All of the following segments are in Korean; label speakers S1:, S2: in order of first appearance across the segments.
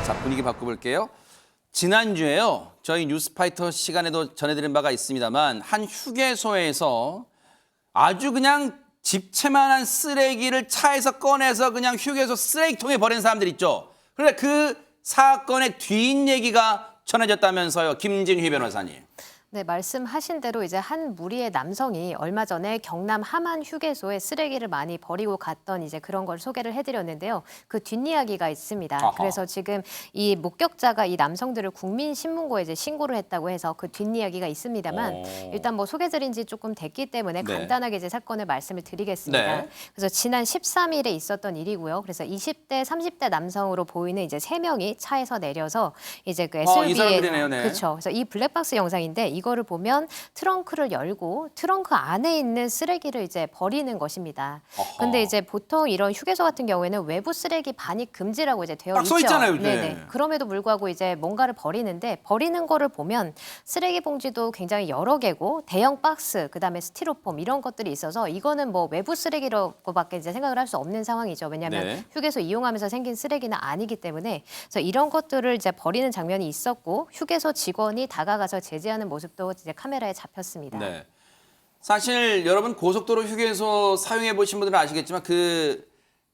S1: 자, 분위기 바꿔볼게요. 지난주에요. 저희 뉴스파이터 시간에도 전해드린 바가 있습니다만 한 휴게소에서 아주 그냥 집채만한 쓰레기를 차에서 꺼내서 그냥 휴게소 쓰레기통에 버린 사람들 있죠. 그런데 그 사건의 뒷얘기가 전해졌다면서요. 김진휘 변호사님.
S2: 네, 말씀하신 대로 이제 한 무리의 남성이 얼마 전에 경남 함안 휴게소에 쓰레기를 많이 버리고 갔던 이제 그런 걸 소개를 해드렸는데요. 그 뒷이야기가 있습니다.
S1: 아하.
S2: 그래서 지금 이 목격자가 이 남성들을 국민신문고에 이제 신고를 했다고 해서 그 뒷이야기가 있습니다만 일단 뭐 소개드린 지 조금 됐기 때문에
S1: 네.
S2: 간단하게 이제 사건을 말씀을 드리겠습니다.
S1: 네.
S2: 그래서 지난 13일에 있었던 일이고요. 그래서 20대, 30대 남성으로 보이는 이제 3명이 차에서 내려서 이제 그
S1: 이
S2: SUV에
S1: 사람들이네요. 네.
S2: 그렇죠. 그래서 이 블랙박스 영상인데 이거를 보면 트렁크를 열고 트렁크 안에 있는 쓰레기를 이제 버리는 것입니다.
S1: 어허.
S2: 근데 이제 보통 이런 휴게소 같은 경우에는 외부 쓰레기 반입 금지라고 이제 되어
S1: 딱
S2: 있죠.
S1: 써 있잖아요, 이게.
S2: 네네. 그럼에도 불구하고 이제 뭔가를 버리는데 버리는 거를 보면 쓰레기 봉지도 굉장히 여러 개고 대형 박스, 그다음에 스티로폼 이런 것들이 있어서 이거는 뭐 외부 쓰레기라고밖에 이제 생각을 할 수 없는 상황이죠. 왜냐하면
S1: 네.
S2: 휴게소 이용하면서 생긴 쓰레기는 아니기 때문에 그래서 이런 것들을 이제 버리는 장면이 있었고 휴게소 직원이 다가가서 제지하는 모습도 이제 카메라에 잡혔습니다.
S1: 네. 사실 여러분 고속도로 휴게소 사용해 보신 분들은 아시겠지만 그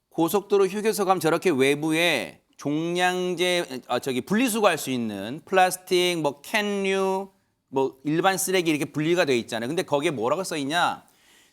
S1: 고속도로 휴게소 가면 저렇게 외부에 종량제 분리수거할 수 있는 플라스틱, 뭐 캔류, 뭐 일반 쓰레기 이렇게 분리가 돼 있잖아요. 근데 거기에 뭐라고 써 있냐?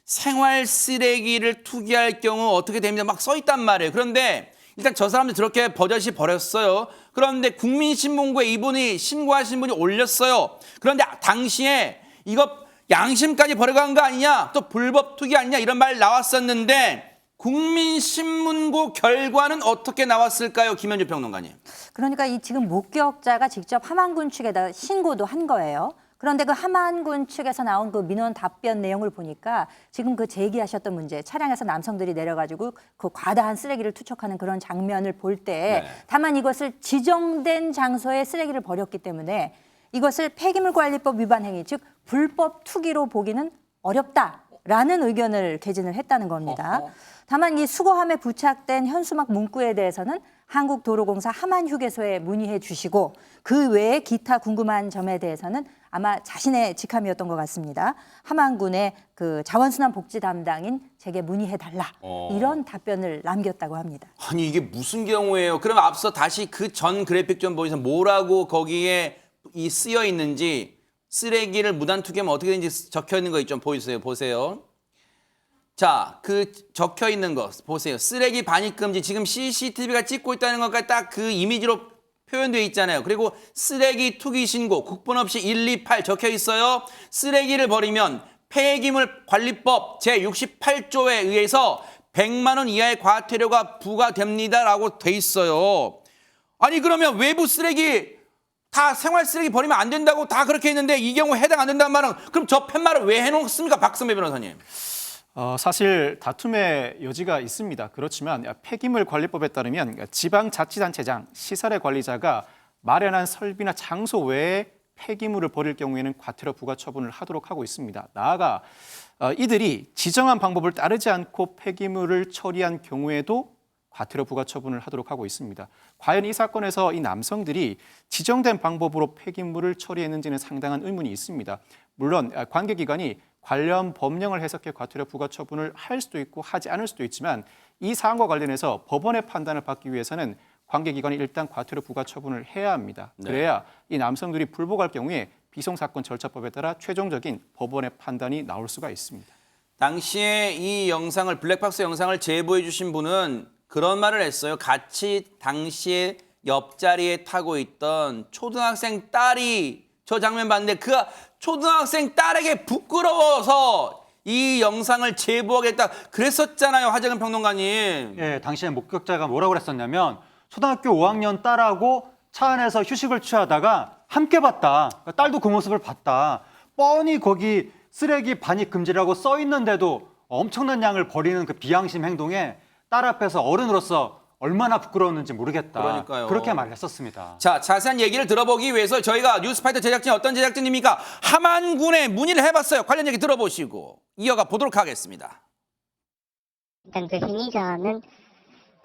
S1: 생활 쓰레기를 투기할 경우 어떻게 됩니다. 막 써 있단 말이에요. 그런데 일단 저 사람들 저렇게 버젓이 버렸어요. 그런데 국민신문고에 이분이 신고하신 분이 올렸어요. 그런데 당시에 이거 양심까지 버려간 거 아니냐? 또 불법 투기 아니냐? 이런 말 나왔었는데 국민신문고 결과는 어떻게 나왔을까요? 김현주 평론가님.
S3: 그러니까 이 지금 목격자가 직접 함안군 측에다 신고도 한 거예요. 그런데 그 함안군 측에서 나온 그 민원 답변 내용을 보니까 지금 그 제기하셨던 문제, 차량에서 남성들이 내려가지고 그 과다한 쓰레기를 투척하는 그런 장면을 볼 때
S1: 네.
S3: 다만 이것을 지정된 장소에 쓰레기를 버렸기 때문에 이것을 폐기물관리법 위반 행위, 즉 불법 투기로 보기는 어렵다라는 의견을 개진을 했다는 겁니다. 다만 이 수거함에 부착된 현수막 문구에 대해서는 한국도로공사 함안휴게소에 문의해 주시고 그 외에 기타 궁금한 점에 대해서는 아마 자신의 직함이었던 것 같습니다. 함안군의 그 자원순환복지 담당인 제게 문의해 달라 이런 답변을 남겼다고 합니다.
S1: 아니 이게 무슨 경우예요? 그럼 앞서 다시 그 전 그래픽 좀 보여주세요. 뭐라고 거기에 이 쓰여 있는지 쓰레기를 무단 투기하면 어떻게 되는지 적혀 있는 거 있죠. 보세요. 자, 그 적혀 있는 거 보세요. 쓰레기 반입 금지. 지금 CCTV가 찍고 있다는 것까지 딱 그 이미지로 표현되어 있잖아요. 그리고 쓰레기 투기 신고 국번 없이 128 적혀 있어요. 쓰레기를 버리면 폐기물 관리법 제68조에 의해서 100만 원 이하의 과태료가 부과됩니다라고 돼 있어요. 아니 그러면 외부 쓰레기 다 생활 쓰레기 버리면 안 된다고 다 그렇게 했는데 이 경우 해당 안 된다는 말은 그럼 저 팻말을 왜 해놓습니까? 박선배 변호사님.
S4: 사실 다툼의 여지가 있습니다. 그렇지만 폐기물 관리법에 따르면 지방자치단체장, 시설의 관리자가 마련한 설비나 장소 외에 폐기물을 버릴 경우에는 과태료 부과 처분을 하도록 하고 있습니다. 나아가 이들이 지정한 방법을 따르지 않고 폐기물을 처리한 경우에도 과태료 부과 처분을 하도록 하고 있습니다. 과연 이 사건에서 이 남성들이 지정된 방법으로 폐기물을 처리했는지는 상당한 의문이 있습니다. 물론 관계기관이 관련 법령을 해석해 과태료 부과 처분을 할 수도 있고 하지 않을 수도 있지만 이 사안과 관련해서 법원의 판단을 받기 위해서는 관계기관이 일단 과태료 부과 처분을 해야 합니다. 그래야 이 남성들이 불복할 경우에 비송사건 절차법에 따라 최종적인 법원의 판단이 나올 수가 있습니다.
S1: 당시에 이 영상을 블랙박스 영상을 제보해 주신 분은 그런 말을 했어요. 같이 당시에 옆자리에 타고 있던 초등학생 딸이 저 장면 봤는데 그 초등학생 딸에게 부끄러워서 이 영상을 제보하겠다 그랬었잖아요. 하재근 평론가님.
S5: 예, 당시에 목격자가 뭐라고 그랬었냐면 초등학교 5학년 딸하고 차 안에서 휴식을 취하다가 함께 봤다. 그러니까 딸도 그 모습을 봤다. 뻔히 거기 쓰레기 반입 금지라고 써 있는데도 엄청난 양을 버리는 그 비양심 행동에 딸 앞에서 어른으로서 얼마나 부끄러웠는지 모르겠다.
S1: 그러니까요.
S5: 그렇게 말했었습니다.
S1: 자, 자세한 얘기를 들어보기 위해서 저희가 뉴스파이터 제작진이 어떤 제작진입니까? 함안군에 문의를 해봤어요. 관련 얘기 들어보시고 이어가 보도록 하겠습니다.
S6: 일단 그 행위자는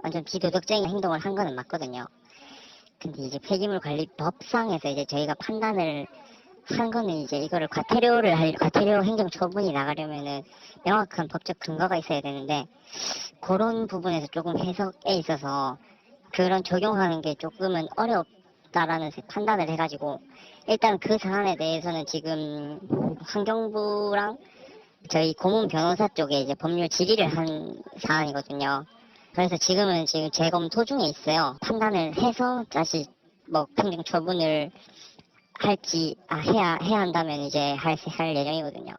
S6: 완전 비도덕적인 행동을 한 거는 맞거든요. 근데 이제 폐기물 관리법상에서 이제 저희가 판단을 한 거는 이제 이거를 과태료 행정 처분이 나가려면은 명확한 법적 근거가 있어야 되는데 그런 부분에서 조금 해석에 있어서 그런 적용하는 게 조금은 어렵다라는 판단을 해가지고 일단 그 사안에 대해서는 지금 환경부랑 저희 고문 변호사 쪽에 이제 법률 질의를 한 사안이거든요. 그래서 지금 재검토 중에 있어요. 판단을 해서 다시 뭐 행정 처분을 할지 해야 한다면 이제 할 예정이거든요.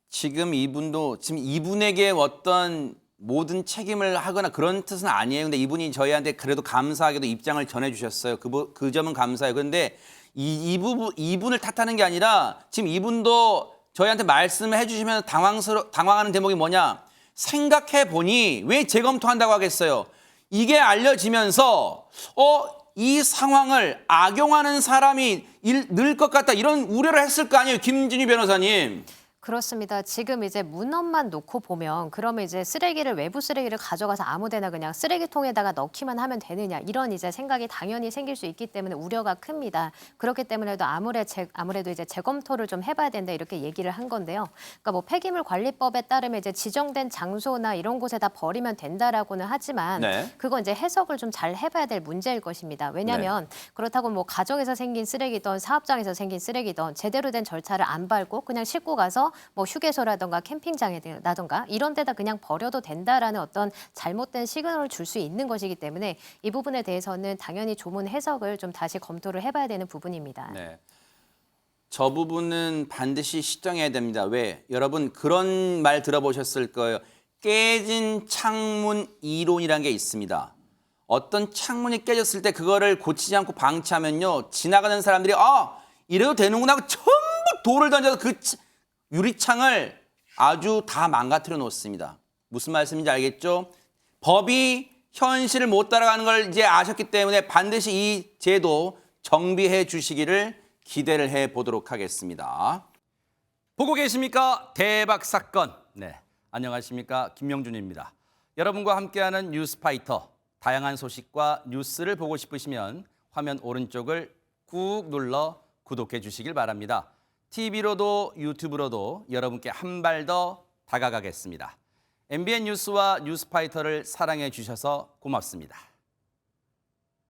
S1: 지금 이분에게 어떤 모든 책임을 하거나 그런 뜻은 아니에요. 근데 이분이 저희한테 그래도 감사하게도 입장을 전해주셨어요. 그 점은 감사해요. 그런데 이분을 탓하는 게 아니라 지금 이분도 저희한테 말씀을 해주시면 당황하는 대목이 뭐냐? 생각해 보니 왜 재검토한다고 하겠어요? 이게 알려지면서 이 상황을 악용하는 사람이 늘 것 같다 이런 우려를 했을 거 아니에요, 김진희 변호사님.
S2: 그렇습니다. 지금 이제 문헌만 놓고 보면 그러면 이제 외부 쓰레기를 가져가서 아무데나 그냥 쓰레기통에다가 넣기만 하면 되느냐 이런 이제 생각이 당연히 생길 수 있기 때문에 우려가 큽니다. 그렇기 때문에도 아무래도 이제 재검토를 좀 해봐야 된다 이렇게 얘기를 한 건데요. 그러니까 뭐 폐기물 관리법에 따르면 이제 지정된 장소나 이런 곳에다 버리면 된다라고는 하지만
S1: 네.
S2: 그건 이제 해석을 좀 잘 해봐야 될 문제일 것입니다. 왜냐하면 그렇다고 뭐 가정에서 생긴 쓰레기든 사업장에서 생긴 쓰레기든 제대로 된 절차를 안 밟고 그냥 싣고 가서 뭐 휴게소라든가 캠핑장이라든가 이런 데다 그냥 버려도 된다라는 어떤 잘못된 시그널을 줄 수 있는 것이기 때문에 이 부분에 대해서는 당연히 조문 해석을 좀 다시 검토를 해봐야 되는 부분입니다.
S1: 네. 저 부분은 반드시 시정해야 됩니다. 왜? 여러분 그런 말 들어보셨을 거예요. 깨진 창문 이론이라는 게 있습니다. 어떤 창문이 깨졌을 때 그거를 고치지 않고 방치하면요. 지나가는 사람들이 이래도 되는구나 하고 전부 돌을 던져서 그 유리창을 아주 다 망가뜨려 놓습니다. 무슨 말씀인지 알겠죠? 법이 현실을 못 따라가는 걸 이제 아셨기 때문에 반드시 이 제도 정비해 주시기를 기대를 해 보도록 하겠습니다. 보고 계십니까? 대박 사건. 네, 안녕하십니까? 김명준입니다. 여러분과 함께하는 뉴스파이터. 다양한 소식과 뉴스를 보고 싶으시면 화면 오른쪽을 꾹 눌러 구독해 주시길 바랍니다. TV로도 유튜브로도 여러분께 한 발 더 다가가겠습니다. MBN 뉴스와 뉴스파이터를 사랑해 주셔서 고맙습니다.